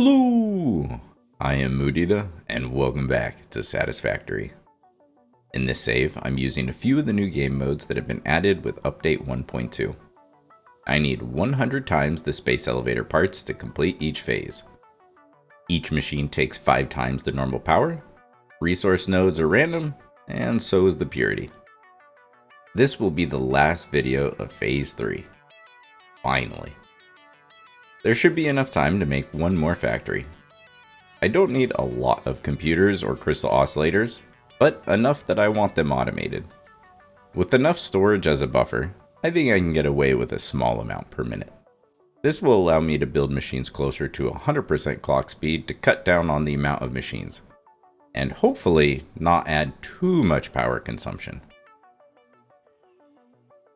Hello! I am Mudita, and welcome back to Satisfactory. In this save, I'm using a few of the new game modes that have been added with Update 1.2. I need 100 times the space elevator parts to complete each phase. Each machine takes 5 times the normal power, resource nodes are random, and so is the purity. This will be the last video of Phase 3. Finally. There should be enough time to make one more factory. I don't need a lot of computers or crystal oscillators, but enough that I want them automated. With enough storage as a buffer, I think I can get away with a small amount per minute. This will allow me to build machines closer to 100% clock speed to cut down on the amount of machines, and hopefully not add too much power consumption.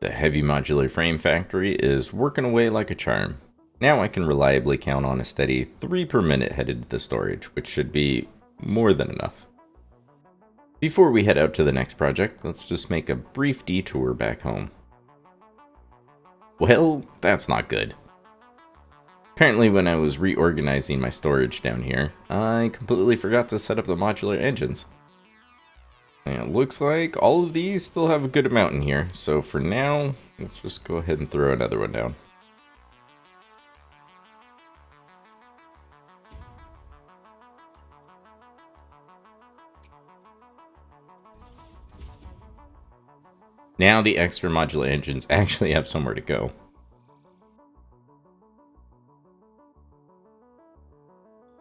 The heavy modular frame factory is working away like a charm. Now I can reliably count on a steady 3 per minute headed to the storage, which should be more than enough. Before we head out to the next project, let's just make a brief detour back home. Well, that's not good. Apparently when I was reorganizing my storage down here, I completely forgot to set up the modular engines. And it looks like all of these still have a good amount in here, so for now, let's just go ahead and throw another one down. Now the extra modular engines actually have somewhere to go.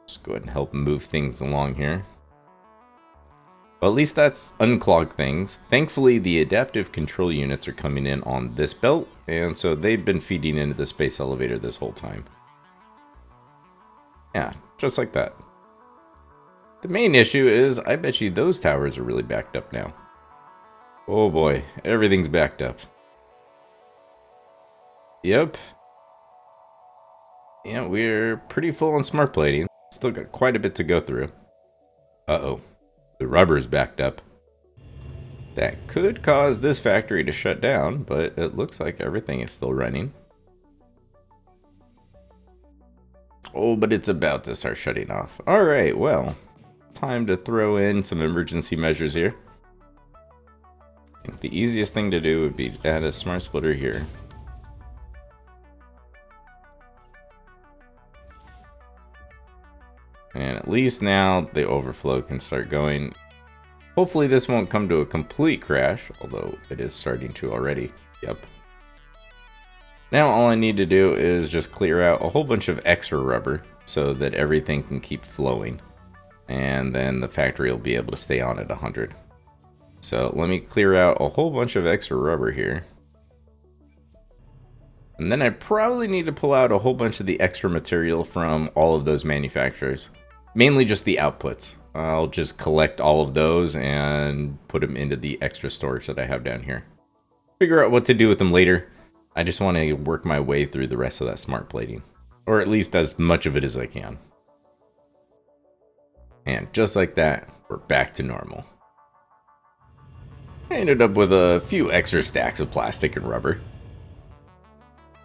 Just go ahead and help move things along here. Well, at least that's unclogged things. Thankfully, the adaptive control units are coming in on this belt, and so they've been feeding into the space elevator this whole time. Yeah, just like that. The main issue is, I bet you those towers are really backed up now. Oh boy, everything's backed up. Yep. Yeah, we're pretty full on smart plating. Still got quite a bit to go through. Uh-oh. The rubber's backed up. That could cause this factory to shut down, but it looks like everything is still running. Oh, but it's about to start shutting off. Alright, well, time to throw in some emergency measures here. I think the easiest thing to do would be to add a smart splitter here. And at least now the overflow can start going. Hopefully this won't come to a complete crash, although it is starting to already. Yep. Now all I need to do is just clear out a whole bunch of extra rubber so that everything can keep flowing. And then the factory will be able to stay on at 100. So let me clear out a whole bunch of extra rubber here. And then I probably need to pull out a whole bunch of the extra material from all of those manufacturers. Mainly just the outputs. I'll just collect all of those and put them into the extra storage that I have down here. Figure out what to do with them later. I just want to work my way through the rest of that smart plating. Or at least as much of it as I can. And just like that, we're back to normal. I ended up with a few extra stacks of plastic and rubber.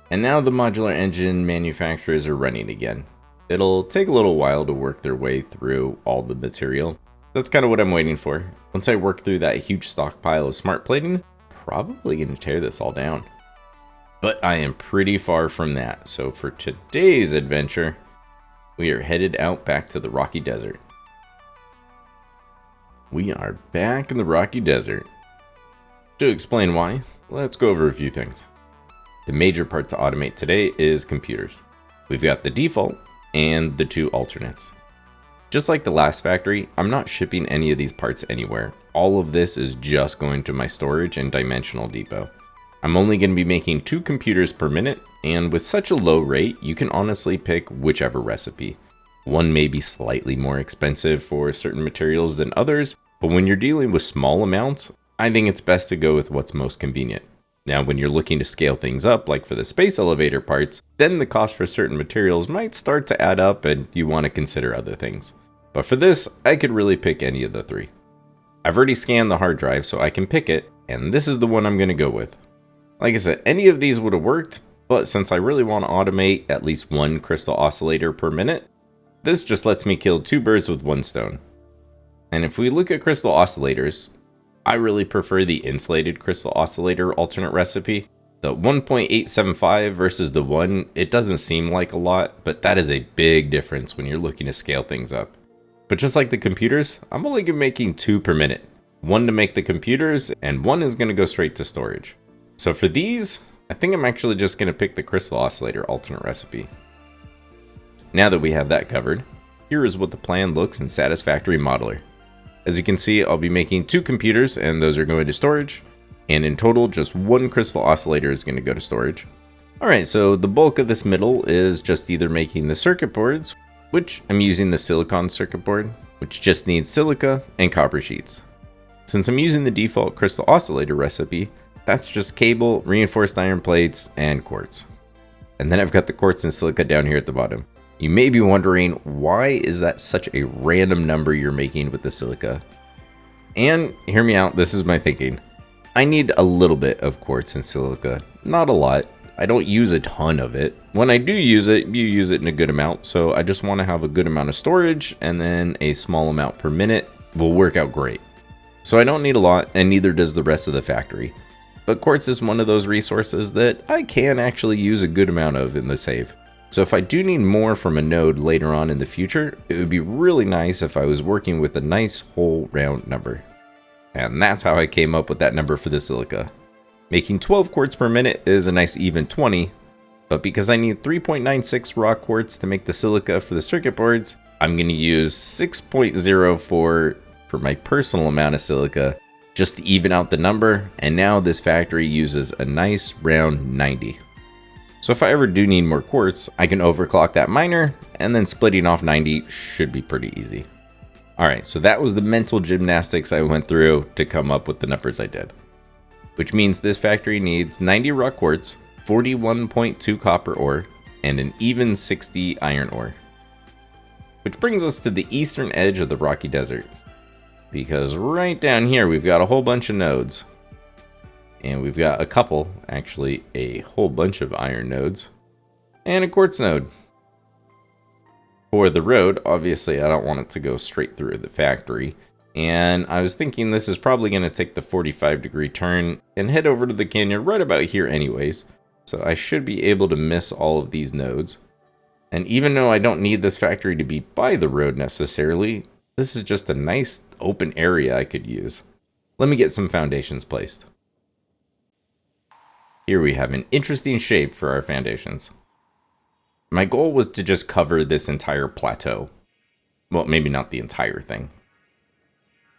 And now the modular engine manufacturers are running again. It'll take a little while to work their way through all the material. That's kind of what I'm waiting for. Once I work through that huge stockpile of smart plating, probably going to tear this all down. But I am pretty far from that, so for today's adventure, we are headed out back to the Rocky Desert. We are back in the Rocky Desert. To explain why, let's go over a few things. The major part to automate today is computers. We've got the default and the 2 alternates. Just like the last factory, I'm not shipping any of these parts anywhere. All of this is just going to my storage and dimensional depot. I'm only going to be making 2 computers per minute, and with such a low rate, you can honestly pick whichever recipe. One may be slightly more expensive for certain materials than others, but when you're dealing with small amounts, I think it's best to go with what's most convenient. Now, when you're looking to scale things up, like for the space elevator parts, then the cost for certain materials might start to add up and you want to consider other things. But for this, I could really pick any of the 3. I've already scanned the hard drive so I can pick it, and this is the one I'm going to go with. Like I said, any of these would have worked, but since I really want to automate at least 1 crystal oscillator per minute, This just lets me kill 2 birds with 1 stone. And if we look at crystal oscillators, I really prefer the insulated crystal oscillator alternate recipe. The 1.875 versus the 1, it doesn't seem like a lot, but that is a big difference when you're looking to scale things up. But just like the computers, I'm only making 2 per minute. 1 to make the computers, and 1 is going to go straight to storage. So for these, I think I'm actually just going to pick the crystal oscillator alternate recipe. Now that we have that covered, here is what the plan looks in Satisfactory Modeler. As you can see, I'll be making 2 computers, and those are going to storage. And in total, just 1 crystal oscillator is going to go to storage. Alright, so the bulk of this middle is just either making the circuit boards, which I'm using the silicon circuit board, which just needs silica and copper sheets. Since I'm using the default crystal oscillator recipe, that's just cable, reinforced iron plates, and quartz. And then I've got the quartz and silica down here at the bottom. You may be wondering, why is that such a random number you're making with the silica? And hear me out, this is my thinking. I need a little bit of quartz and silica, not a lot. I don't use a ton of it. When I do use it, you use it in a good amount, so I just want to have a good amount of storage, and then a small amount per minute will work out great. So I don't need a lot, and neither does the rest of the factory. But quartz is one of those resources that I can actually use a good amount of in the save. So if I do need more from a node later on in the future, it would be really nice if I was working with a nice whole round number. And that's how I came up with that number for the silica. Making 12 quartz per minute is a nice even 20, but because I need 3.96 raw quartz to make the silica for the circuit boards, I'm going to use 6.04 for my personal amount of silica just to even out the number, and now this factory uses a nice round 90. So if I ever do need more quartz, I can overclock that miner, and then splitting off 90 should be pretty easy. Alright, so that was the mental gymnastics I went through to come up with the numbers I did. Which means this factory needs 90 raw quartz, 41.2 copper ore, and an even 60 iron ore. Which brings us to the eastern edge of the Rocky Desert. Because right down here we've got a whole bunch of nodes. And we've got a couple, actually a whole bunch of iron nodes, and a quartz node. For the road, obviously I don't want it to go straight through the factory, and I was thinking this is probably going to take the 45-degree turn and head over to the canyon right about here anyways, so I should be able to miss all of these nodes. And even though I don't need this factory to be by the road necessarily, this is just a nice open area I could use. Let me get some foundations placed. Here we have an interesting shape for our foundations. My goal was to just cover this entire plateau. Well, maybe not the entire thing.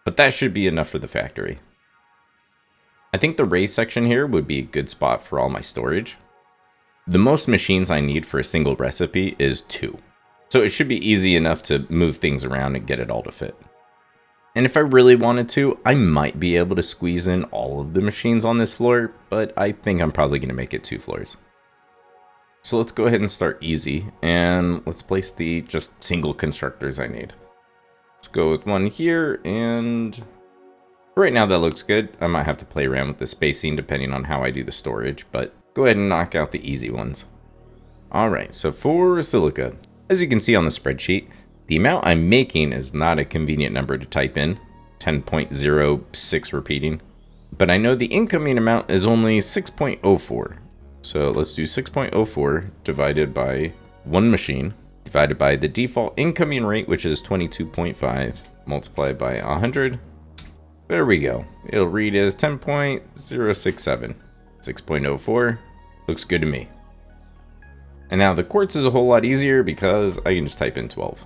But that should be enough for the factory. I think the raise section here would be a good spot for all my storage. The most machines I need for a single recipe is 2. So it should be easy enough to move things around and get it all to fit. And if I really wanted to, I might be able to squeeze in all of the machines on this floor, but I think I'm probably going to make it 2 floors. So let's go ahead and start easy, and let's place the just single constructors I need. Let's go with 1 here, and right now that looks good. I might have to play around with the spacing depending on how I do the storage, but go ahead and knock out the easy ones. Alright, so for silica, as you can see on the spreadsheet, the amount I'm making is not a convenient number to type in, 10.06 repeating, but I know the incoming amount is only 6.04. So let's do 6.04 divided by 1 machine, divided by the default incoming rate, which is 22.5, multiplied by 100. There we go. It'll read as 10.067. 6.04 looks good to me. And now the quartz is a whole lot easier because I can just type in 12.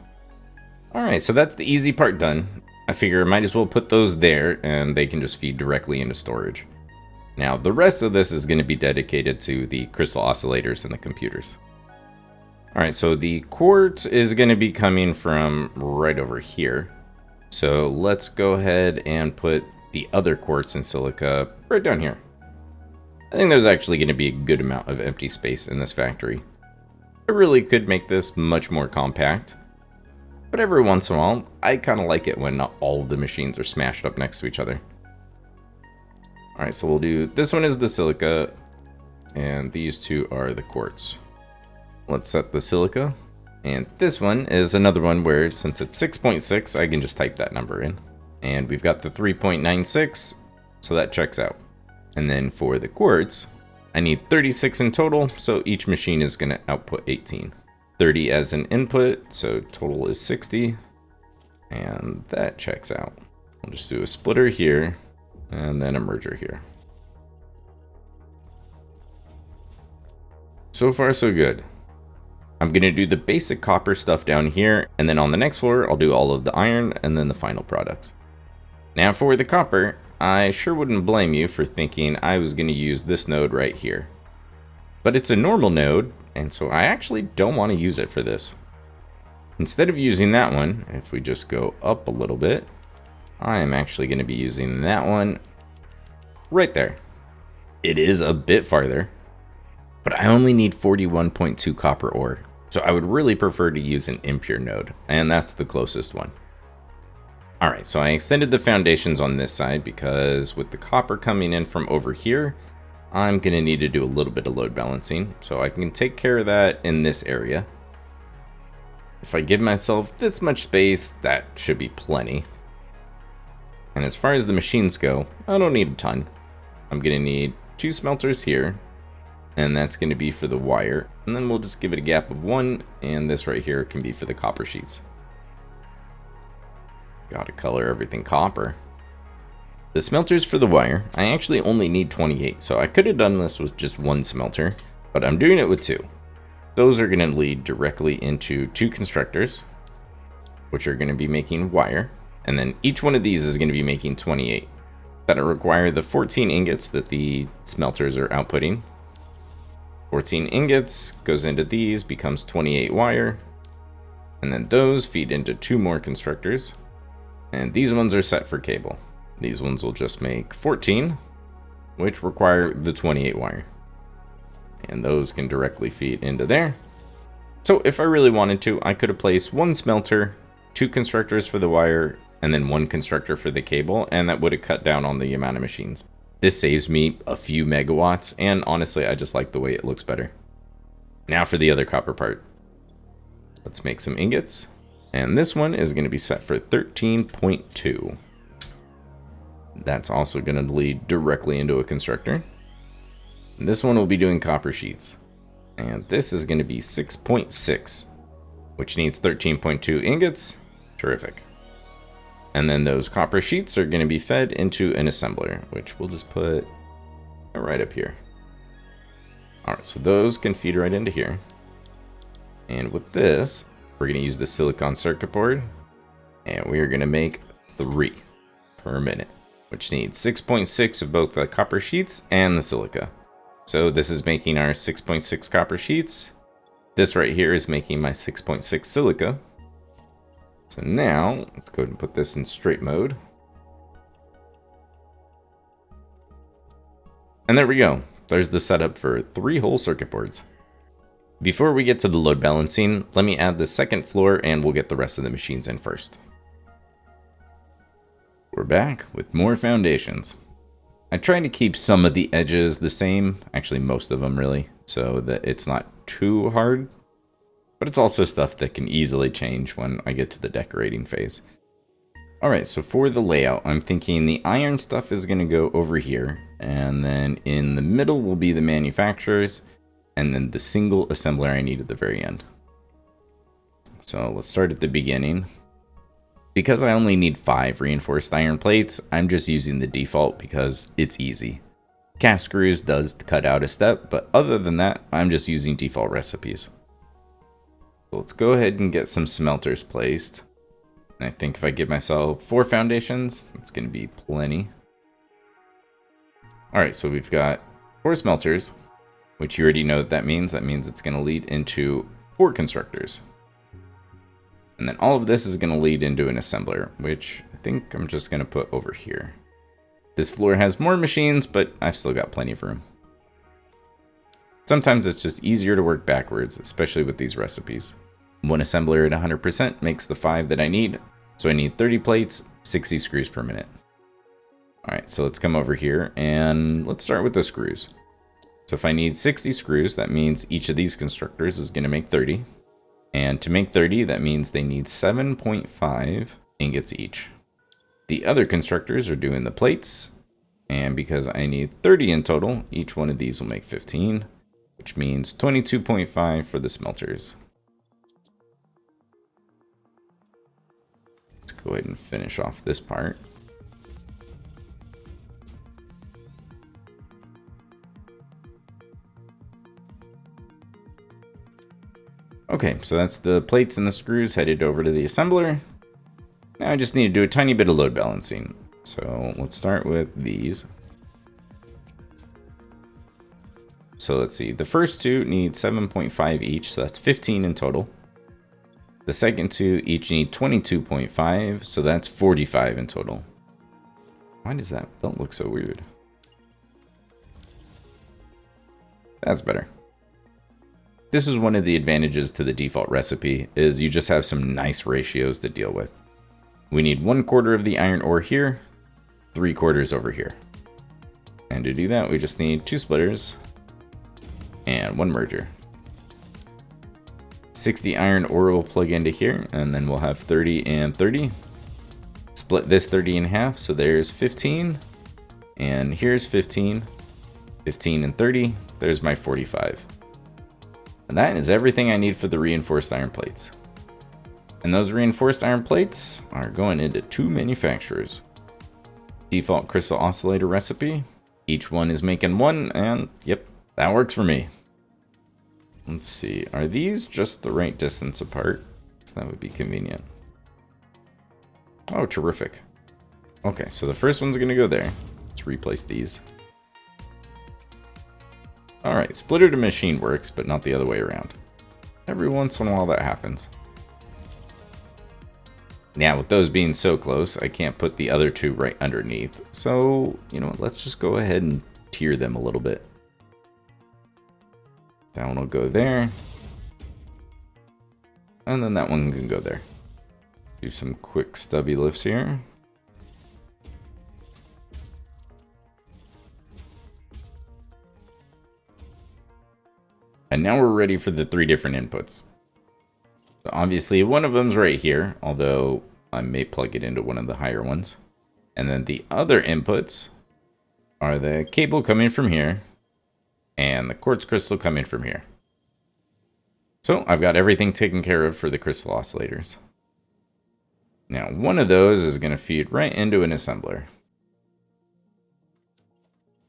Alright, so that's the easy part done. I figure I might as well put those there and they can just feed directly into storage. Now, the rest of this is going to be dedicated to the crystal oscillators and the computers. Alright, so the quartz is going to be coming from right over here. So let's go ahead and put the other quartz and silica right down here. I think there's actually going to be a good amount of empty space in this factory. I really could make this much more compact, but every once in a while, I kind of like it when not all of the machines are smashed up next to each other. Alright, so we'll do, this one is the silica, and these 2 are the quartz. Let's set the silica And this one is another one where, since it's 6.6, I can just type that number in. And we've got the 3.96, so that checks out. And then for the quartz, I need 36 in total, so each machine is going to output 18. 30 as an input, so total is 60. And that checks out. I'll just do a splitter here, and then a merger here. So far, so good. I'm going to do the basic copper stuff down here, and then on the next floor, I'll do all of the iron and then the final products. Now for the copper, I sure wouldn't blame you for thinking I was going to use this node right here. But it's a normal node, and so I actually don't want to use it for this. Instead of using that one, if we just go up a little bit, I am actually going to be using that one right there. It is a bit farther, but I only need 41.2 copper ore. So I would really prefer to use an impure node, and that's the closest one. Alright, so I extended the foundations on this side because with the copper coming in from over here, I'm going to need to do a little bit of load balancing, so I can take care of that in this area. If I give myself this much space, that should be plenty. And as far as the machines go, I don't need a ton. I'm going to need 2 smelters here, and that's going to be for the wire, and then we'll just give it a gap of 1, and this right here can be for the copper sheets. Gotta color everything copper. The smelters for the wire, I actually only need 28, so I could have done this with just 1 smelter, but I'm doing it with 2. Those are going to lead directly into 2 constructors, which are going to be making wire, and then each one of these is going to be making 28. That'll require the 14 ingots that the smelters are outputting. 14 ingots goes into these, becomes 28 wire, and then those feed into 2 more constructors, and these ones are set for cable. These ones will just make 14, which require the 28 wire, and those can directly feed into there. So if I really wanted to, I could have placed 1 smelter, 2 constructors for the wire, and then 1 constructor for the cable, and that would have cut down on the amount of machines. This saves me a few megawatts, and honestly, I just like the way it looks better. Now for the other copper part. Let's make some ingots. And this one is going to be set for 13.2. That's also going to lead directly into a constructor. And this one will be doing copper sheets. And this is going to be 6.6, which needs 13.2 ingots. Terrific. And then those copper sheets are going to be fed into an assembler, which we'll just put right up here. Alright, so those can feed right into here. And with this, we're going to use the silicon circuit board, and we are going to make 3 per minute, which needs 6.6 of both the copper sheets and the silica. So this is making our 6.6 copper sheets. This right here is making my 6.6 silica. So now, let's go ahead and put this in straight mode. And there we go. There's the setup for 3 whole circuit boards. Before we get to the load balancing, let me add the second floor and we'll get the rest of the machines in first. We're back with more foundations. I try to keep some of the edges the same, actually most of them really, so that it's not too hard. But it's also stuff that can easily change when I get to the decorating phase. Alright, so for the layout, I'm thinking the iron stuff is going to go over here, and then in the middle will be the manufacturers, and then the single assembler I need at the very end. So let's start at the beginning. Because I only need 5 reinforced iron plates, I'm just using the default because it's easy. Cast screws does cut out a step, but other than that, I'm just using default recipes. So let's go ahead and get some smelters placed. And I think if I give myself 4 foundations, it's going to be plenty. Alright, so we've got 4 smelters, which you already know what that means. That means it's going to lead into 4 constructors. And then all of this is going to lead into an assembler, which I think I'm just going to put over here. This floor has more machines, but I've still got plenty of room. Sometimes it's just easier to work backwards, especially with these recipes. 1 assembler at 100% makes the 5 that I need, so I need 30 plates, 60 screws per minute. Alright, so let's come over here and let's start with the screws. So if I need 60 screws, that means each of these constructors is going to make 30. And to make 30, that means they need 7.5 ingots each. The other constructors are doing the plates. And because I need 30 in total, each one of these will make 15, which means 22.5 for the smelters. Let's go ahead and finish off this part. Okay, so that's the plates and the screws headed over to the assembler. Now I just need to do a tiny bit of load balancing. So let's start with these. So let's see, the first two need 7.5 each, so that's 15 in total. The second two each need 22.5, so that's 45 in total. Why does that belt look so weird? That's better. This is one of the advantages to the default recipe, is you just have some nice ratios to deal with. We need 1/4 of the iron ore here, 3/4 over here. And to do that, we just need 2 splitters and 1 merger. 60 iron ore will plug into here, and then we'll have 30 and 30. Split this 30 in half, so there's 15, and here's 15, 15 and 30, there's my 45. And that is everything I need for the reinforced iron plates. And those reinforced iron plates are going into 2 manufacturers. Default crystal oscillator recipe. Each one is making 1, and yep, that works for me. Let's see, are these just the right distance apart? So that would be convenient. Oh, terrific. Okay, so the first one's gonna go there. Let's replace these. Alright, splitter to machine works, but not the other way around. Every once in a while that happens. Now, with those being so close, I can't put the other 2 right underneath. So, you know what, let's just go ahead and tier them a little bit. That one will go there. And then that one can go there. Do some quick stubby lifts here. And now we're ready for the 3 different inputs. So obviously one of them's right here, although I may plug it into one of the higher ones. And then the other inputs are the cable coming from here and the quartz crystal coming from here. So I've got everything taken care of for the crystal oscillators. Now one of those is going to feed right into an assembler.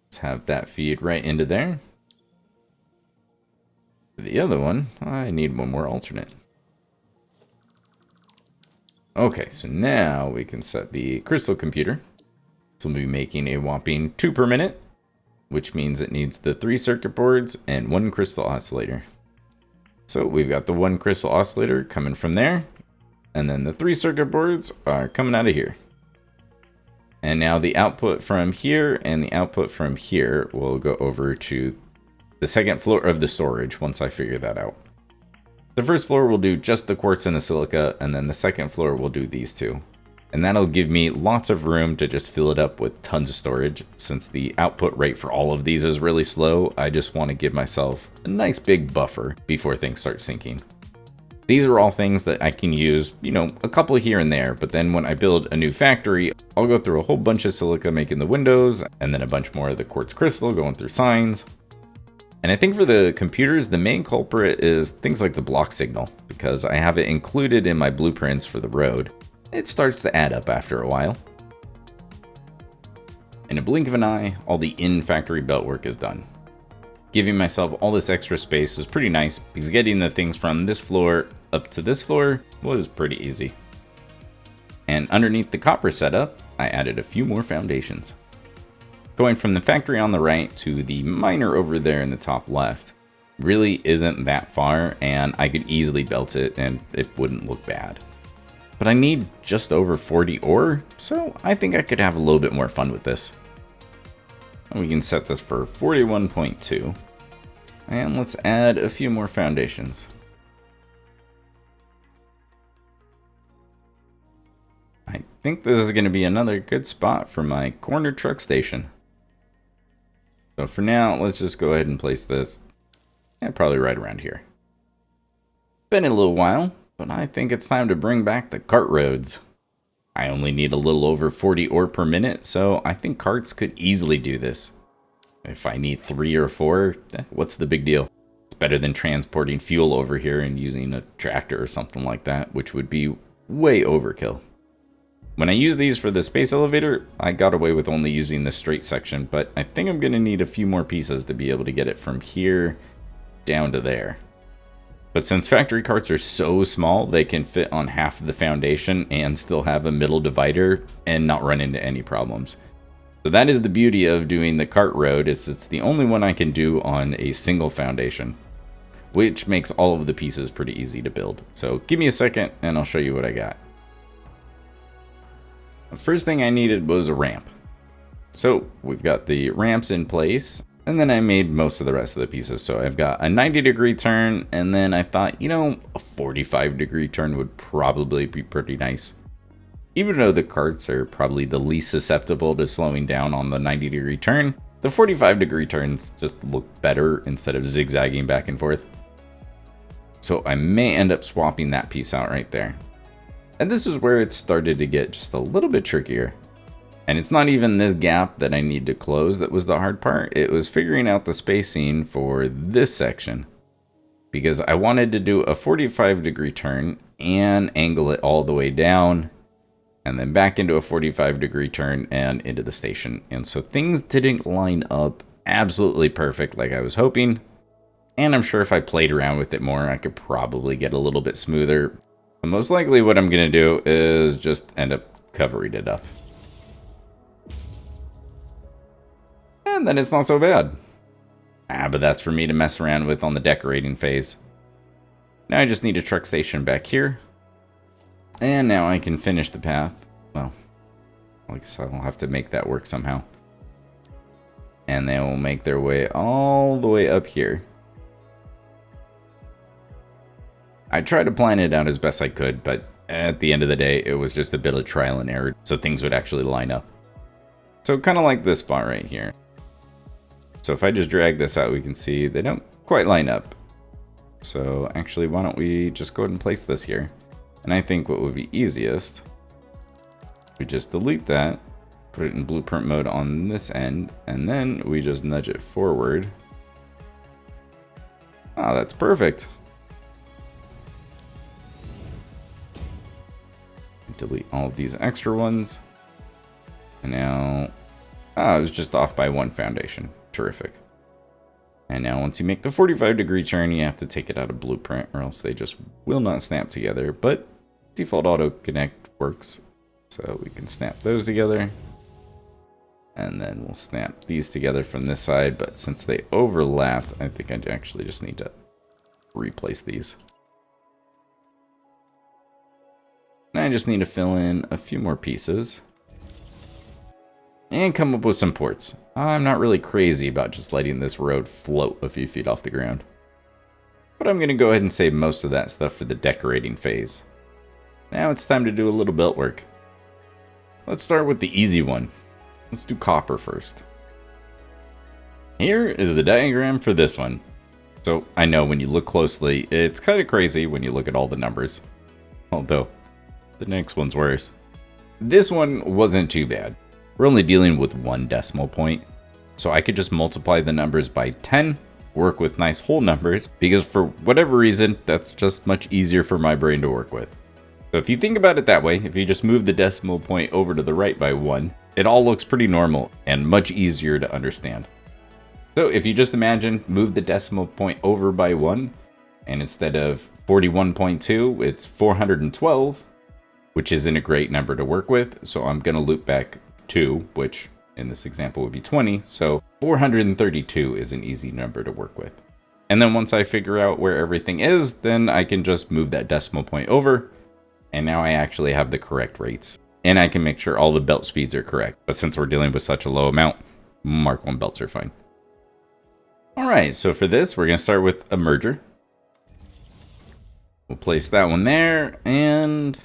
Let's have that feed right into there. The other one, I need one more alternate. Okay, so now we can set the crystal computer. This will be making a whopping 2 per minute, which means it needs the 3 circuit boards and 1 crystal oscillator. So we've got the 1 crystal oscillator coming from there, and then the 3 circuit boards are coming out of here. And now the output from here and the output from here will go over to the second floor of the storage once I figure that out. The first floor will do just the quartz and the silica, and then the second floor will do these 2. And that'll give me lots of room to just fill it up with tons of storage. Since the output rate for all of these is really slow, I just want to give myself a nice big buffer before things start sinking. These are all things that I can use, you know, a couple here and there, but then when I build a new factory, I'll go through a whole bunch of silica making the windows, and then a bunch more of the quartz crystal going through signs. And I think for the computers, the main culprit is things like the block signal, because I have it included in my blueprints for the road. It starts to add up after a while. In a blink of an eye, all the in-factory belt work is done. Giving myself all this extra space is pretty nice, because getting the things from this floor up to this floor was pretty easy. And underneath the copper setup, I added a few more foundations. Going from the factory on the right to the miner over there in the top left really isn't that far, and I could easily belt it and it wouldn't look bad. But I need just over 40 ore, so I think I could have a little bit more fun with this. We can set this for 41.2, and let's add a few more foundations. I think this is going to be another good spot for my corner truck station. So for now, let's just go ahead and place this probably right around here. Been a little while, but I think it's time to bring back the cart roads. I only need a little over 40 ore per minute, so I think carts could easily do this. If I need 3 or 4, what's the big deal? It's better than transporting fuel over here and using a tractor or something like that, which would be way overkill. When I use these for the space elevator, I got away with only using the straight section, but I think I'm going to need a few more pieces to be able to get it from here down to there. But since factory carts are so small, they can fit on half of the foundation and still have a middle divider and not run into any problems. So that is the beauty of doing the cart road, is it's the only one I can do on a single foundation, which makes all of the pieces pretty easy to build. So give me a second and I'll show you what I got. The first thing I needed was a ramp. So we've got the ramps in place, and then I made most of the rest of the pieces. So I've got a 90-degree turn, and then I thought, a 45-degree turn would probably be pretty nice. Even though the carts are probably the least susceptible to slowing down on the 90-degree turn, the 45-degree turns just look better instead of zigzagging back and forth. So I may end up swapping that piece out right there. And this is where it started to get just a little bit trickier. And it's not even this gap that I need to close that was the hard part. It was figuring out the spacing for this section, because I wanted to do a 45-degree turn and angle it all the way down and then back into a 45-degree turn and into the station. And so things didn't line up absolutely perfect like I was hoping. And I'm sure if I played around with it more, I could probably get a little bit smoother. But most likely what I'm going to do is just end up covering it up. And then it's not so bad. But that's for me to mess around with on the decorating phase. Now I just need a truck station back here. And now I can finish the path. Well, I guess I'll have to make that work somehow. And they will make their way all the way up here. I tried to plan it out as best I could, but at the end of the day, it was just a bit of trial and error, so things would actually line up. So kind of like this spot right here. So if I just drag this out, we can see they don't quite line up. So actually, why don't we just go ahead and place this here? And I think what would be easiest, we just delete that, put it in blueprint mode on this end, and then we just nudge it forward. Oh, that's perfect. Delete all of these extra ones. And now, it was just off by one foundation. Terrific. And now once you make the 45-degree turn, you have to take it out of blueprint or else they just will not snap together. But default auto connect works. So we can snap those together. And then we'll snap these together from this side. But since they overlapped, I think I actually just need to replace these. And I just need to fill in a few more pieces. And come up with some ports. I'm not really crazy about just letting this road float a few feet off the ground. But I'm going to go ahead and save most of that stuff for the decorating phase. Now it's time to do a little belt work. Let's start with the easy one. Let's do copper first. Here is the diagram for this one. So I know when you look closely, it's kind of crazy when you look at all the numbers. Although, the next one's worse. This one wasn't too bad. We're only dealing with 1 decimal point. So I could just multiply the numbers by 10, work with nice whole numbers, because for whatever reason, that's just much easier for my brain to work with. So if you think about it that way, if you just move the decimal point over to the right by 1, it all looks pretty normal and much easier to understand. So if you just imagine, move the decimal point over by 1, and instead of 41.2, it's 412, which isn't a great number to work with. So I'm going to loop back 2, which in this example would be 20. So 432 is an easy number to work with. And then once I figure out where everything is, then I can just move that decimal point over. And now I actually have the correct rates. And I can make sure all the belt speeds are correct. But since we're dealing with such a low amount, Mark 1 belts are fine. All right, so for this, we're going to start with a merger. We'll place that one there, and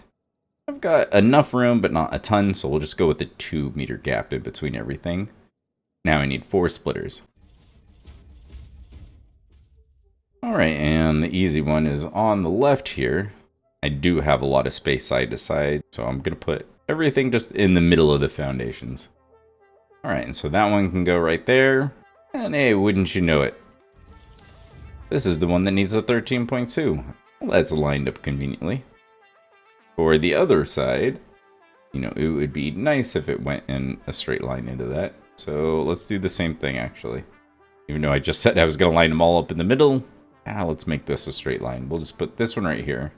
I've got enough room, but not a ton, so we'll just go with a 2-meter gap in between everything. Now I need 4 splitters. Alright, and the easy one is on the left here. I do have a lot of space side to side, so I'm going to put everything just in the middle of the foundations. Alright, and so that one can go right there. And hey, wouldn't you know it, this is the one that needs a 13.2. Well, that's lined up conveniently. For the other side, you know, it would be nice if it went in a straight line into that. So let's do the same thing actually. Even though I just said I was going to line them all up in the middle, let's make this a straight line. We'll just put this one right here.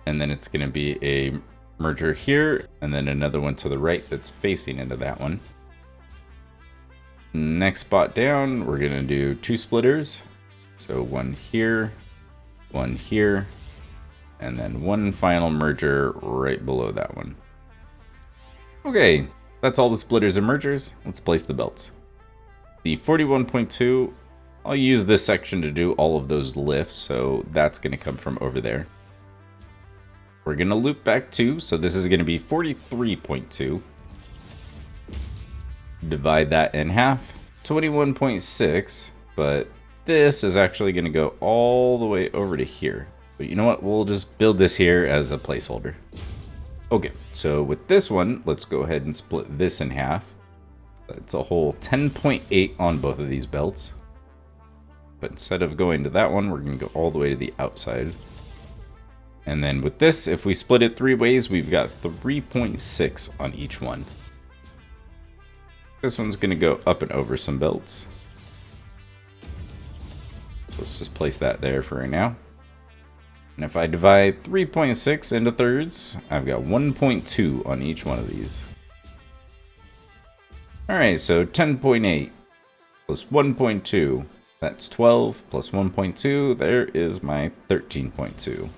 And then it's going to be a merger here, and then another one to the right that's facing into that one. Next spot down, we're going to do 2 splitters. So one here, and then one final merger right below that one. Okay, that's all the splitters and mergers. Let's place the belts. The 41.2, I'll use this section to do all of those lifts, so that's going to come from over there. We're going to loop back 2, so this is going to be 43.2. Divide that in half, 21.6, but this is actually going to go all the way over to here. But you know what, we'll just build this here as a placeholder. Okay, so with this one, let's go ahead and split this in half. It's a whole 10.8 on both of these belts. But instead of going to that one, we're going to go all the way to the outside. And then with this, if we split it 3 ways, we've got 3.6 on each one. This one's going to go up and over some belts. So let's just place that there for right now. And if I divide 3.6 into thirds, I've got 1.2 on each one of these. Alright, so 10.8 plus 1.2, that's 12 plus 1.2, there is my 13.2.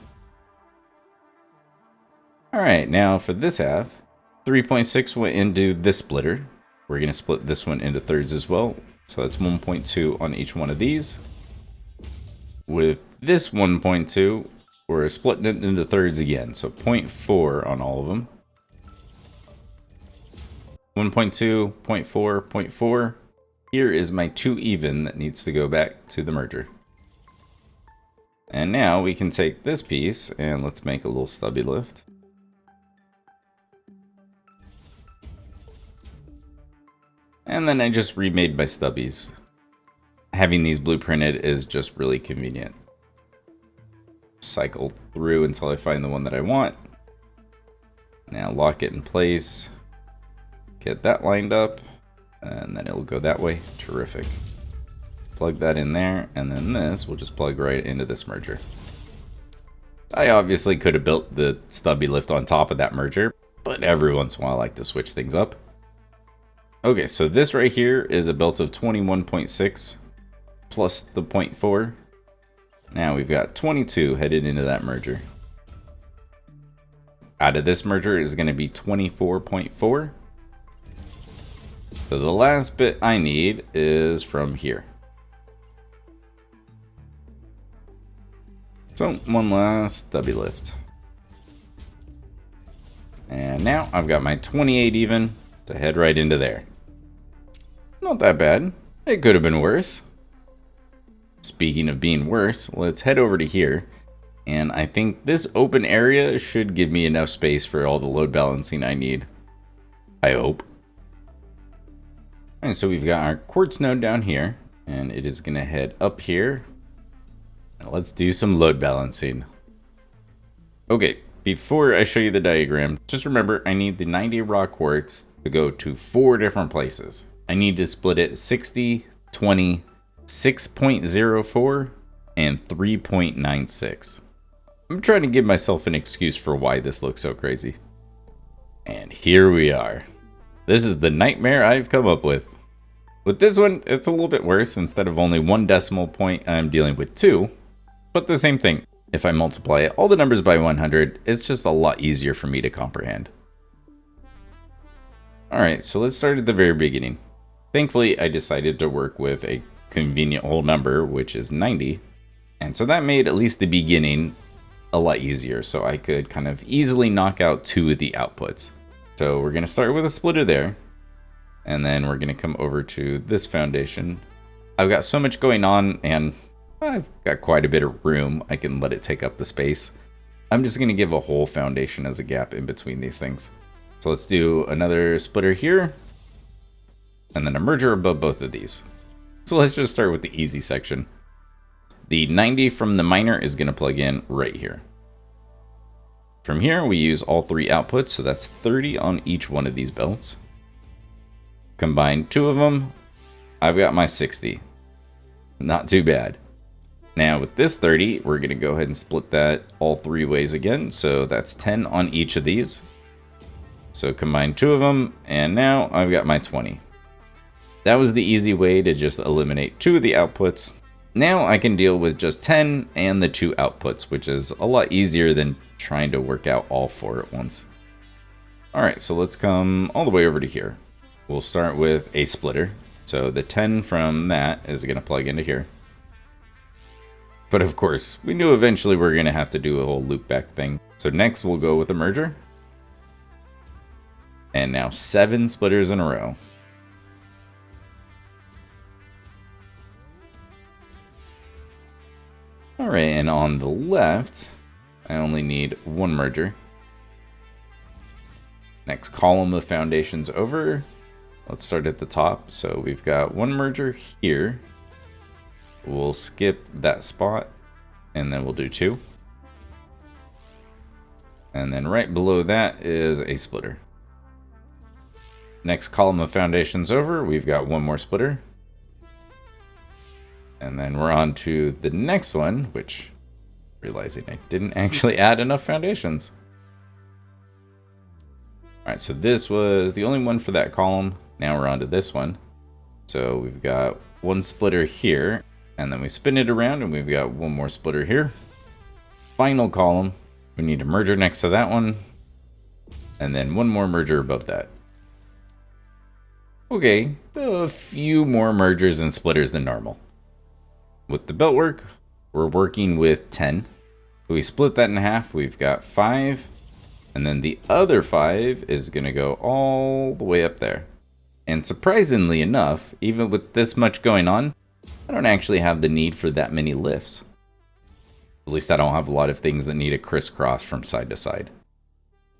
Alright, now for this half, 3.6 went into this splitter. We're going to split this one into thirds as well. So that's 1.2 on each one of these. With this 1.2, we're splitting it into thirds again. So 0.4 on all of them. 1.2, 0.4, 0.4. Here is my 2 even that needs to go back to the merger. And now we can take this piece and let's make a little stubby lift. And then I just remade my stubbies. Having these blueprinted is just really convenient. Cycle through until I find the one that I want. Now lock it in place. Get that lined up. And then it'll go that way. Terrific. Plug that in there. And then this will just plug right into this merger. I obviously could have built the stubby lift on top of that merger, but every once in a while I like to switch things up. Okay, so this right here is a belt of 21.6 plus the 0.4. Now we've got 22 headed into that merger. Out of this merger is going to be 24.4. So the last bit I need is from here. So one last stubby lift. And now I've got my 28 even to head right into there. Not that bad. It could have been worse. Speaking of being worse, let's head over to here. And I think this open area should give me enough space for all the load balancing I need. I hope. And so we've got our quartz node down here. And it is going to head up here. Now let's do some load balancing. Okay, before I show you the diagram, just remember I need the 90 raw quartz to go to 4 different places. I need to split it 60, 20, 6.04, and 3.96. I'm trying to give myself an excuse for why this looks so crazy. And here we are. This is the nightmare I've come up with. With this one, it's a little bit worse. Instead of only 1 decimal point, I'm dealing with 2. But the same thing. If I multiply all the numbers by 100, it's just a lot easier for me to comprehend. Alright, so let's start at the very beginning. Thankfully, I decided to work with a convenient whole number, which is 90. And so that made at least the beginning a lot easier, so I could kind of easily knock out 2 of the outputs. So we're going to start with a splitter there. And then we're going to come over to this foundation. I've got so much going on and I've got quite a bit of room. I can let it take up the space. I'm just going to give a whole foundation as a gap in between these things. So let's do another splitter here and then a merger above both of these. So let's just start with the easy section. The 90 from the miner is going to plug in right here. From here, we use all 3 outputs, so that's 30 on each one of these belts. Combine 2 of them, I've got my 60. Not too bad. Now with this 30, we're going to go ahead and split that all 3 ways again, so that's 10 on each of these. So combine 2 of them, and now I've got my 20. That was the easy way to just eliminate 2 of the outputs. Now I can deal with just 10 and the 2 outputs, which is a lot easier than trying to work out all 4 at once. Alright, so let's come all the way over to here. We'll start with a splitter. So the 10 from that is going to plug into here. But of course, we knew eventually we were going to have to do a whole loop back thing. So next we'll go with a merger. And now 7 splitters in a row. Alright, and on the left, I only need 1 merger. Next column of foundations over. Let's start at the top. So we've got 1 merger here. We'll skip that spot, and then we'll do 2. And then right below that is a splitter. Next column of foundations over, we've got 1 more splitter. And then we're on to the next one, which, realizing I didn't actually add enough foundations. Alright, so this was the only one for that column. Now we're on to this one. So we've got 1 splitter here, and then we spin it around and we've got 1 more splitter here. Final column, we need a merger next to that one, and then 1 more merger above that. Okay, a few more mergers and splitters than normal. With the belt work, we're working with 10. We split that in half, we've got 5. And then the other 5 is going to go all the way up there. And surprisingly enough, even with this much going on, I don't actually have the need for that many lifts. At least I don't have a lot of things that need a crisscross from side to side.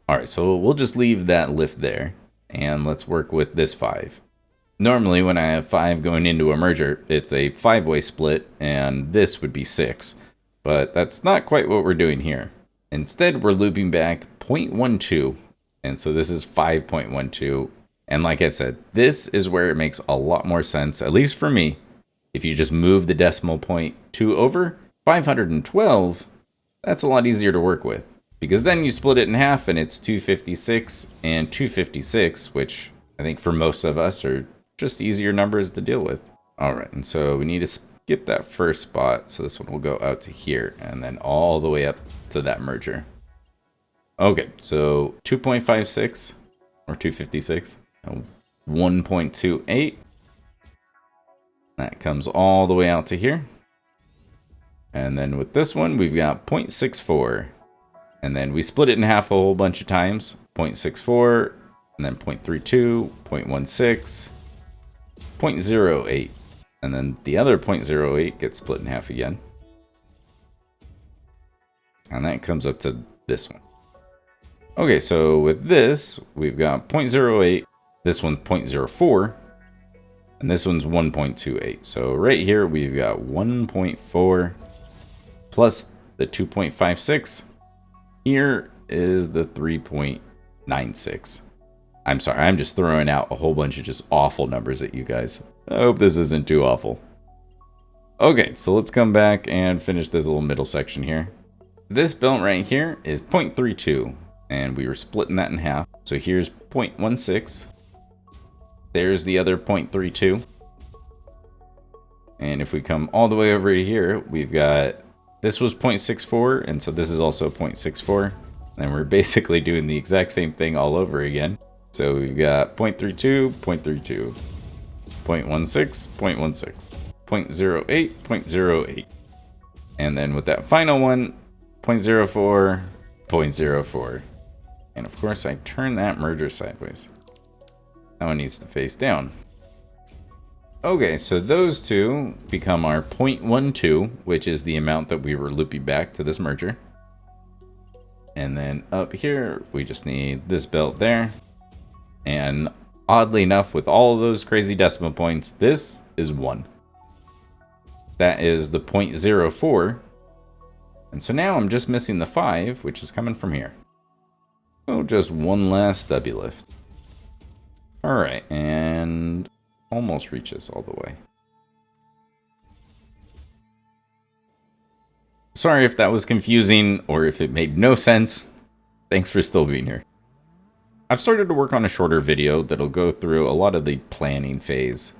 Alright, so we'll just leave that lift there. And let's work with this 5. Normally when I have 5 going into a merger, it's a 5-way split, and this would be 6. But that's not quite what we're doing here. Instead, we're looping back 0.12, and so this is 5.12. And like I said, this is where it makes a lot more sense, at least for me. If you just move the decimal point 2 over, 512, that's a lot easier to work with. Because then you split it in half and it's 256 and 256, which I think for most of us are just easier numbers to deal with. Alright, and so we need to skip that first spot, so this one will go out to here, and then all the way up to that merger. Okay, so 2.56, or 256, 1.28. That comes all the way out to here. And then with this one, we've got 0.64. And then we split it in half a whole bunch of times. 0.64, and then 0.32, 0.16, 0.08. And then the other 0.08 gets split in half again. And that comes up to this one. Okay, so with this, we've got 0.08, this one's 0.04, and this one's 1.28. So right here, we've got 1.4 plus the 2.56. Here is the 3.96. I'm sorry, I'm just throwing out a whole bunch of just awful numbers at you guys. I hope this isn't too awful. Okay, so let's come back and finish this little middle section here. This belt right here is 0.32, and we were splitting that in half. So here's 0.16. There's the other 0.32. And if we come all the way over to here, we've got, this was 0.64, and so this is also 0.64. And we're basically doing the exact same thing all over again. So we've got 0.32, 0.32, 0.16, 0.16, 0.08, 0.08. And then with that final one, 0.04, 0.04. And of course I turn that merger sideways. That one needs to face down. Okay, so those two become our 0.12, which is the amount that we were looping back to this merger. And then up here, we just need this belt there. And oddly enough, with all of those crazy decimal points, this is 1. That is the 0.04. And so now I'm just missing the 5, which is coming from here. Oh, just one last stubby lift. Alright, and almost reaches all the way. Sorry if that was confusing or if it made no sense. Thanks for still being here. I've started to work on a shorter video that'll go through a lot of the planning phase.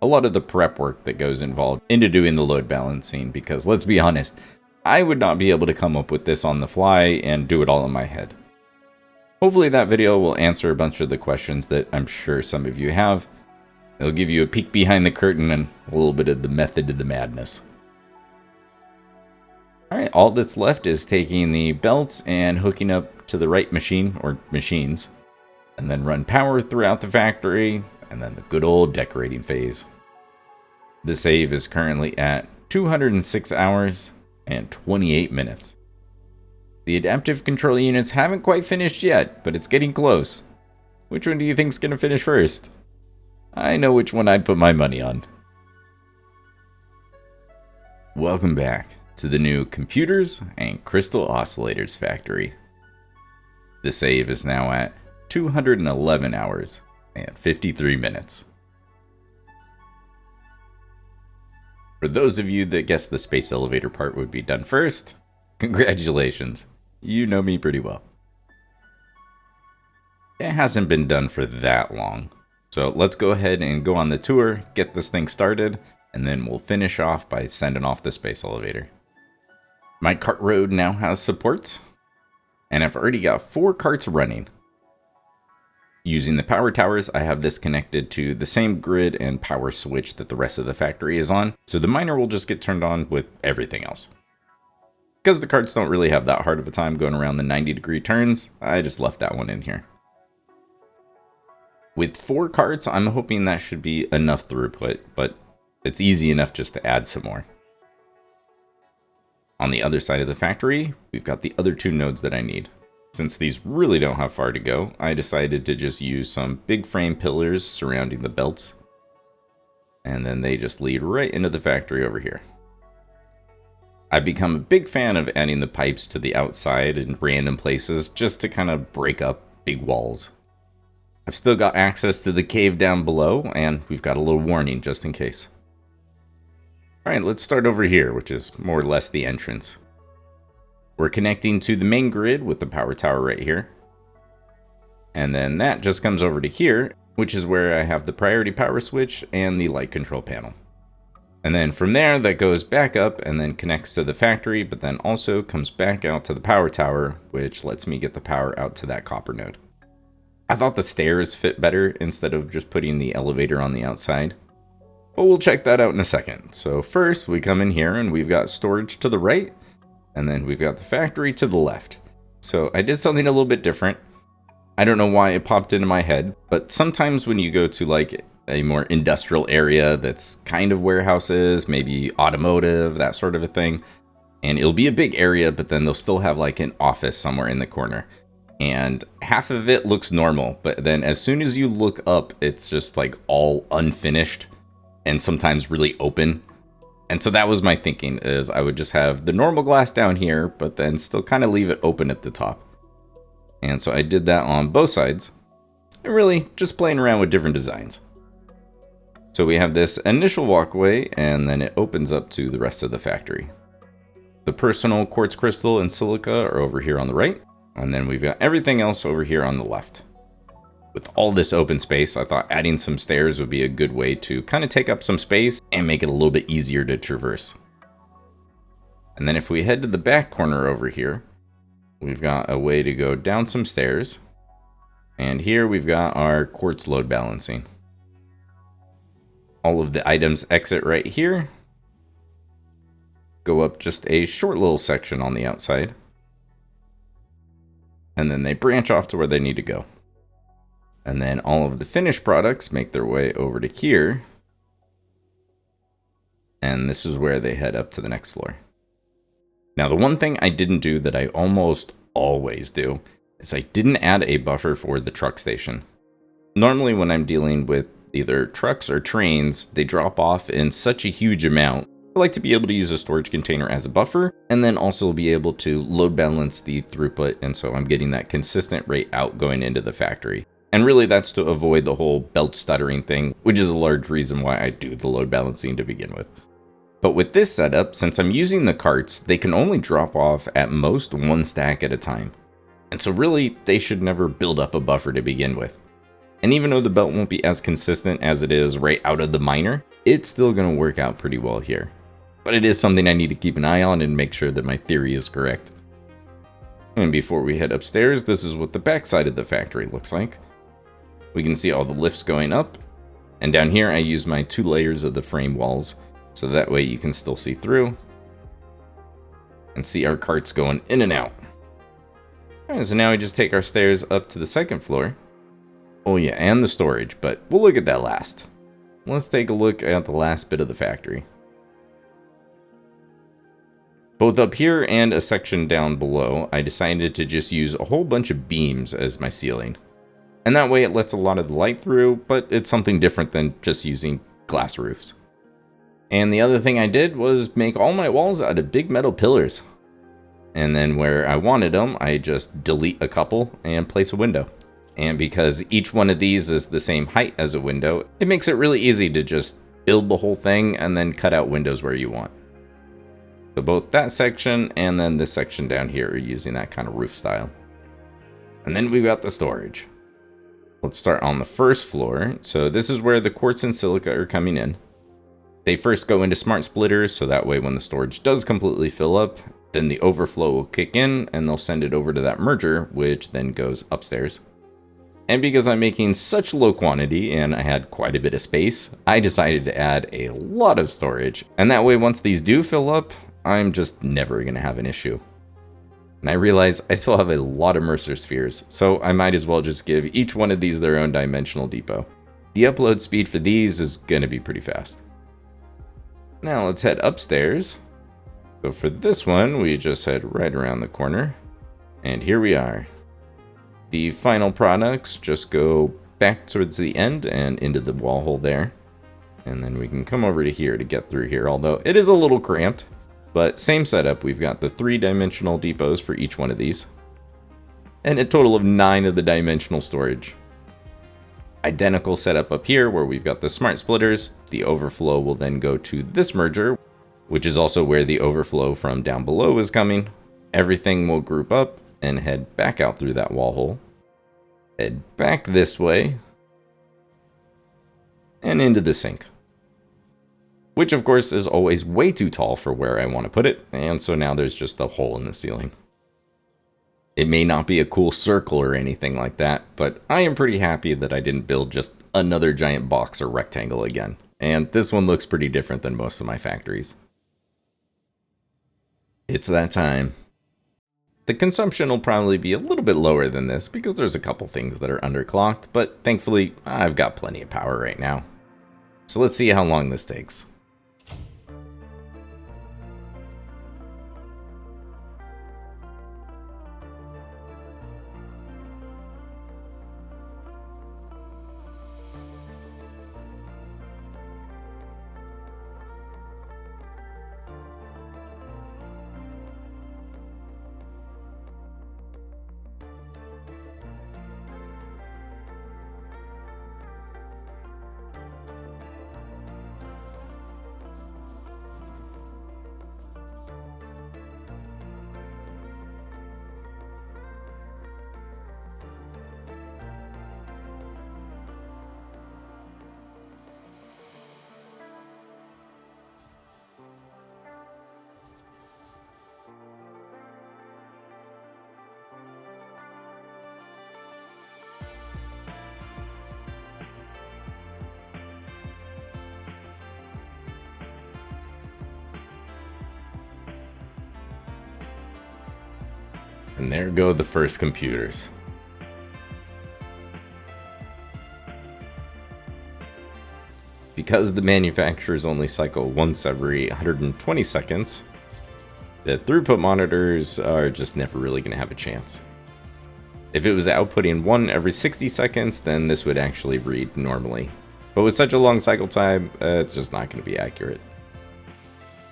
A lot of the prep work that goes involved into doing the load balancing, because let's be honest, I would not be able to come up with this on the fly and do it all in my head. Hopefully that video will answer a bunch of the questions that I'm sure some of you have. It'll give you a peek behind the curtain and a little bit of the method of the madness. Alright, all that's left is taking the belts and hooking up to the right machine, or machines, and then run power throughout the factory, and then the good old decorating phase. The save is currently at 206 hours and 28 minutes. The adaptive control units haven't quite finished yet, but it's getting close. Which one do you think's gonna finish first? I know which one I'd put my money on. Welcome back to the new Computers and Crystal Oscillators factory. The save is now at 211 hours and 53 minutes. For those of you that guessed the space elevator part would be done first, congratulations. You know me pretty well. It hasn't been done for that long. So let's go ahead and go on the tour, get this thing started, and then we'll finish off by sending off the space elevator. My cart road now has supports, and I've already got 4 carts running. Using the power towers, I have this connected to the same grid and power switch that the rest of the factory is on, so the miner will just get turned on with everything else. Because the carts don't really have that hard of a time going around the 90-degree turns, I just left that one in here. With 4 carts, I'm hoping that should be enough throughput, but it's easy enough just to add some more. On the other side of the factory, we've got the other 2 nodes that I need. Since these really don't have far to go, I decided to just use some big frame pillars surrounding the belts. And then they just lead right into the factory over here. I've become a big fan of adding the pipes to the outside in random places just to kind of break up big walls. I've still got access to the cave down below, and we've got a little warning just in case. Alright, let's start over here, which is more or less the entrance. We're connecting to the main grid with the power tower right here. And then that just comes over to here, which is where I have the priority power switch and the light control panel. And then from there, that goes back up and then connects to the factory, but then also comes back out to the power tower, which lets me get the power out to that copper node. I thought the stairs fit better instead of just putting the elevator on the outside. But we'll check that out in a second. So first we come in here and we've got storage to the right, and then we've got the factory to the left. So I did something a little bit different. I don't know why it popped into my head, but sometimes when you go to like a more industrial area that's kind of warehouses, maybe automotive, that sort of a thing, and it'll be a big area, but then they'll still have like an office somewhere in the corner. And half of it looks normal, but then as soon as you look up, it's just like all unfinished and sometimes really open. And so that was my thinking, is I would just have the normal glass down here, but then still kind of leave it open at the top. And so I did that on both sides, and really just playing around with different designs. So we have this initial walkway, and then it opens up to the rest of the factory. The personal Quartz Crystal and Silica are over here on the right. And then we've got everything else over here on the left. With all this open space, I thought adding some stairs would be a good way to kind of take up some space and make it a little bit easier to traverse. And then if we head to the back corner over here, we've got a way to go down some stairs. And here we've got our quartz load balancing. All of the items exit right here. Go up just a short little section on the outside. And then they branch off to where they need to go. And then all of the finished products make their way over to here. and this is where they head up to the next floor. Now, the one thing I didn't do that I almost always do is I didn't add a buffer for the truck station. Normally when I'm dealing with either trucks or trains, they drop off in such a huge amount. I like to be able to use a storage container as a buffer, and then also be able to load balance the throughput, and so I'm getting that consistent rate out going into the factory. And really that's to avoid the whole belt stuttering thing, which is a large reason why I do the load balancing to begin with. But with this setup, since I'm using the carts, they can only drop off at most one stack at a time. And so really, they should never build up a buffer to begin with. And even though the belt won't be as consistent as it is right out of the miner, it's still going to work out pretty well here. But it is something I need to keep an eye on and make sure that my theory is correct. And before we head upstairs, this is what the back side of the factory looks like. We can see all the lifts going up. And down here, I use my 2 layers of the frame walls, so that way you can still see through and see our carts going in and out. Alright, so now we just take our stairs up to the 2nd floor. Oh yeah, and the storage, but we'll look at that last. Let's take a look at the last bit of the factory. Both up here and a section down below, I decided to just use a whole bunch of beams as my ceiling. And that way it lets a lot of the light through, but it's something different than just using glass roofs. And the other thing I did was make all my walls out of big metal pillars. And then where I wanted them, I just delete a couple and place a window. And because each one of these is the same height as a window, it makes it really easy to just build the whole thing and then cut out windows where you want. So both that section and then this section down here are using that kind of roof style. And then we've got the storage. Let's start on the 1st floor. So this is where the quartz and silica are coming in. They first go into smart splitters, so that way when the storage does completely fill up, then the overflow will kick in and they'll send it over to that merger, which then goes upstairs. And because I'm making such low quantity and I had quite a bit of space, I decided to add a lot of storage. And that way once these do fill up, I'm just never going to have an issue. And I realize I still have a lot of Mercer spheres, so I might as well just give each one of these their own dimensional depot. The upload speed for these is going to be pretty fast. Now let's head upstairs. So for this one, we just head right around the corner. And here we are. The final products just go back towards the end and into the wall hole there. And then we can come over to here to get through here, although it is a little cramped. But same setup, we've got the 3-dimensional depots for each one of these. And a total of 9 of the dimensional storage. Identical setup up here where we've got the smart splitters. The overflow will then go to this merger, which is also where the overflow from down below is coming. Everything will group up and head back out through that wall hole. Head back this way and into the sink. Which of course is always way too tall for where I want to put it, and so now there's just a hole in the ceiling. It may not be a cool circle or anything like that, but I am pretty happy that I didn't build just another giant box or rectangle again. And this one looks pretty different than most of my factories. It's that time. The consumption will probably be a little bit lower than this because there's a couple things that are underclocked, but thankfully I've got plenty of power right now. So let's see how long this takes. And there go the first computers. because the manufacturers only cycle once every 120 seconds, the throughput monitors are just never really going to have a chance. If it was outputting one every 60 seconds, then this would actually read normally. But with such a long cycle time, it's just not going to be accurate.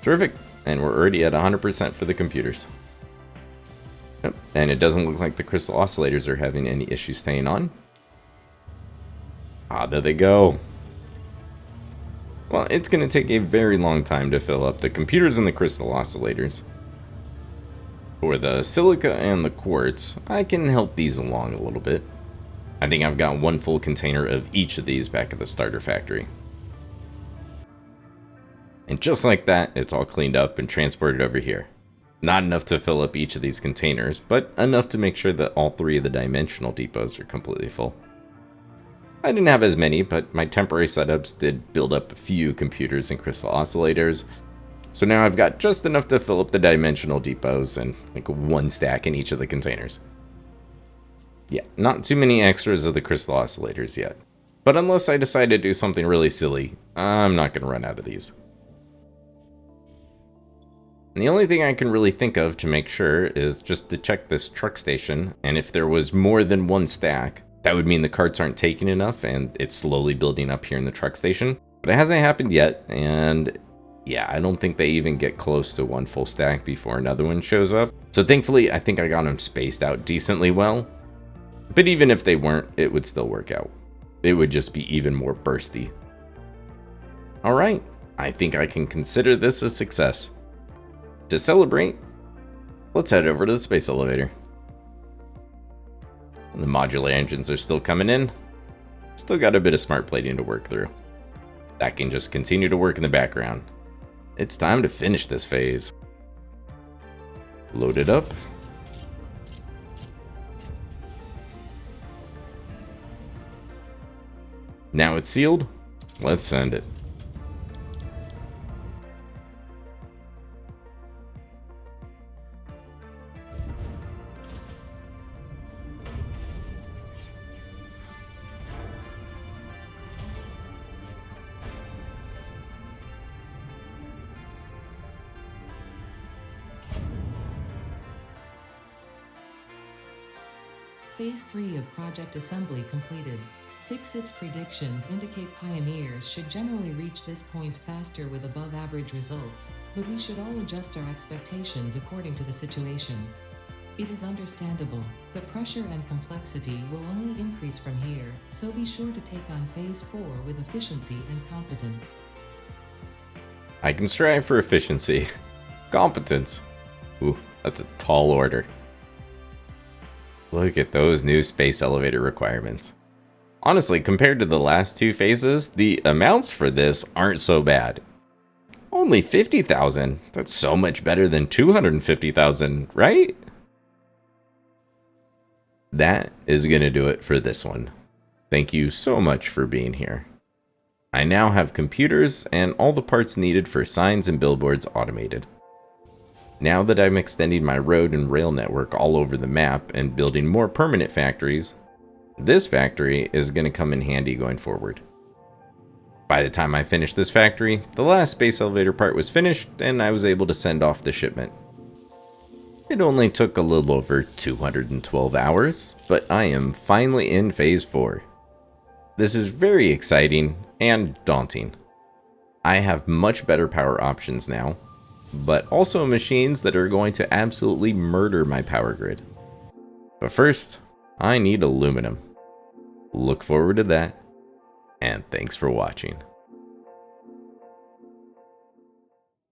Terrific, and we're already at 100% for the computers. Yep. And it doesn't look like the crystal oscillators are having any issues staying on. Ah, there they go. Well, it's going to take a very long time to fill up the computers and the crystal oscillators. For the silica and the quartz, I can help these along a little bit. I think I've got one full container of each of these back at the starter factory. And just like that, it's all cleaned up and transported over here. Not enough to fill up each of these containers, but enough to make sure that all three of the dimensional depots are completely full. I didn't have as many, but my temporary setups did build up a few computers and crystal oscillators. So now I've got just enough to fill up the dimensional depots and like one stack in each of the containers. Yeah, not too many extras of the crystal oscillators yet. But unless I decide to do something really silly, I'm not going to run out of these. And the only thing I can really think of to make sure is just to check this truck station, and if there was more than one stack, that would mean the carts aren't taking enough and it's slowly building up here in the truck station. But it hasn't happened yet, and yeah, I don't think they even get close to one full stack before another one shows up. So thankfully, I think I got them spaced out decently well. But even if they weren't, it would still work out. It would just be even more bursty. Alright, I think I can consider this a success. To celebrate, let's head over to the space elevator. The modular engines are still coming in. Still got a bit of smart plating to work through. That can just continue to work in the background. It's time to finish this phase. Load it up. Now it's sealed. Let's send it. Phase 3 of project assembly completed. Fixit's predictions indicate pioneers should generally reach this point faster with above average results, but we should all adjust our expectations according to the situation. It is understandable. The pressure and complexity will only increase from here, so be sure to take on Phase 4 with efficiency and competence. I can strive for efficiency. Competence. Ooh, that's a tall order. Look at those new space elevator requirements. Honestly, compared to the last two phases, the amounts for this aren't so bad. Only 50,000. That's so much better than 250,000, right? That is going to do it for this one. Thank you so much for being here. I now have computers and all the parts needed for signs and billboards automated. Now that I'm extending my road and rail network all over the map and building more permanent factories, this factory is going to come in handy going forward. By the time I finished this factory, the last space elevator part was finished and I was able to send off the shipment. It only took a little over 212 hours, but I am finally in Phase 4. This is very exciting and daunting. I have much better power options now, but also machines that are going to absolutely murder my power grid. But first, I need aluminum. Look forward to that, and thanks for watching.